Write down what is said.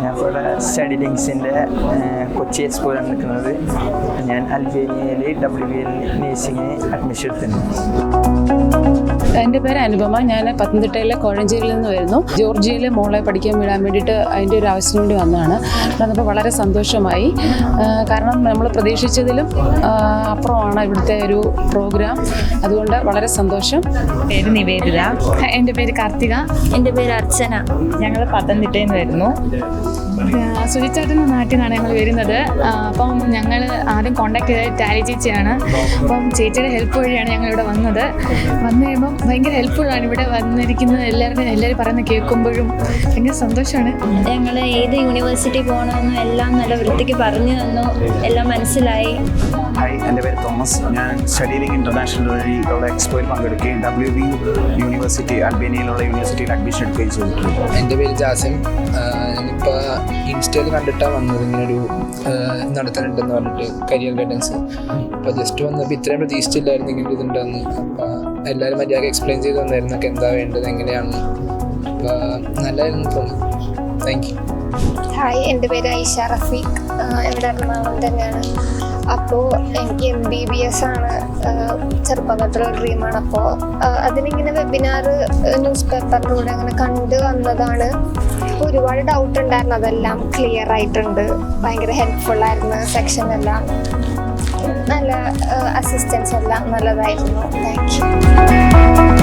ഞാൻ ഇവിടെ സ്റ്റഡി ലിങ്ക്സിൻ്റെ കൊച്ചി എക്സ്പോയിലാണ് നിൽക്കുന്നത്. ഞാൻ അൽബേനിയയിൽ WBL നേഴ്സിങ്ങിന് അഡ്മിഷൻ എടുത്തിട്ടുണ്ട്. എൻ്റെ പേര് അനുപമ. ഞാൻ പത്തനംതിട്ടയിലെ കോഴഞ്ചേരിയിൽ നിന്ന് വരുന്നു. ജോർജിയയിലെ മോളെ പഠിക്കാൻ വിടാൻ വേണ്ടിയിട്ട് അതിൻ്റെ ഒരു ആവശ്യത്തിന് വേണ്ടി വന്നതാണ്. വന്നപ്പോൾ വളരെ സന്തോഷമായി. കാരണം നമ്മൾ പ്രതീക്ഷിച്ചതിലും അപ്പുറമാണ് ഇവിടുത്തെ ഒരു പ്രോഗ്രാം. അതുകൊണ്ട് വളരെ സന്തോഷം. പേര് നിവേദിത. എൻ്റെ പേര് കാർത്തിക. എൻ്റെ പേര് അർച്ചന. ഞങ്ങൾ പത്തനംതിട്ടയിൽ നിന്ന് വരുന്നു. സുജിച്ചേട്ടൻ്റെ നാട്ടിൽ നിന്നാണ് ഞങ്ങൾ വരുന്നത്. അപ്പം ഞങ്ങൾ ആദ്യം കോൺടാക്ട് ചെയ്തത് ടാലി ചേച്ചിയാണ്. അപ്പം ചേച്ചിയുടെ ഹെൽപ്പ് വഴിയാണ് ഞങ്ങൾ ഇവിടെ വന്നത്. വന്നു കഴിയുമ്പം ഭയങ്കര ഹെൽപ്ഫുള്ളാണ് ഇവിടെ വന്നിരിക്കുന്നത്. എല്ലാവരും പറയുന്നത് കേൾക്കുമ്പോഴും ഭയങ്കര സന്തോഷമാണ്. ഞങ്ങൾ ഏത് യൂണിവേഴ്സിറ്റി പോകണമെന്നും എല്ലാം നല്ല വൃത്തിക്ക് പറഞ്ഞു തന്നു, എല്ലാം മനസ്സിലായി. ഹായ്, എൻ്റെ പേര് തോമസ്. ഞാൻ സ്റ്റഡി ലിങ്ക് ഇൻ്റർനാഷണൽ വഴി ഉള്ള എക്സ്പോയിൽ പങ്കെടുക്കുകയും WB യൂണിവേഴ്സിറ്റി അൽബേനിയയിലുള്ള യൂണിവേഴ്സിറ്റിയിൽ അഡ്മിഷൻ എടുക്കുകയും ചെയ്തിട്ടുണ്ട്. എൻ്റെ പേര് ജാസിം. ഞാനിപ്പോൾ ഇൻസ്റ്റയിൽ കണ്ടിട്ടാണ് വന്നത്, ഇങ്ങനൊരു നടത്താനുണ്ടെന്ന് പറഞ്ഞിട്ട് കരിയർ ഗൈഡൻസ്. അപ്പോൾ ജസ്റ്റ് വന്നപ്പോൾ ഇത്രയും പ്രതീക്ഷിച്ചില്ലായിരുന്നു ഇങ്ങനെ ഇതുണ്ടെന്ന്. അപ്പോൾ എല്ലാവരും മര്യാദ എക്സ്പ്ലെയിൻ ചെയ്ത് തന്നായിരുന്നൊക്കെ എന്താ വേണ്ടത് എങ്ങനെയാണ്. അപ്പോൾ നല്ലതായിരുന്നു തോന്നി. Thank you. ഹായ്, എൻ്റെ പേര് ഐഷ റഫീഖ്. ഇവിടെ എറണാകുളം തന്നെയാണ്. അപ്പോൾ എനിക്ക് MBBS ആണ് ചെറുപ്പകാലത്തുള്ള ഡ്രീമാണ്. അപ്പോൾ അതിനിങ്ങനെ വെബിനാർ ന്യൂസ് പേപ്പറിലൂടെ അങ്ങനെ കണ്ടു വന്നതാണ്. അപ്പോൾ ഒരുപാട് ഡൗട്ട് ഉണ്ടായിരുന്നു, അതെല്ലാം ക്ലിയർ ആയിട്ടുണ്ട്. ഭയങ്കര ഹെൽപ്ഫുള്ളായിരുന്നു. സെക്ഷനെല്ലാം നല്ല അസിസ്റ്റൻസ് എല്ലാം നല്ലതായിരുന്നു. Thank you.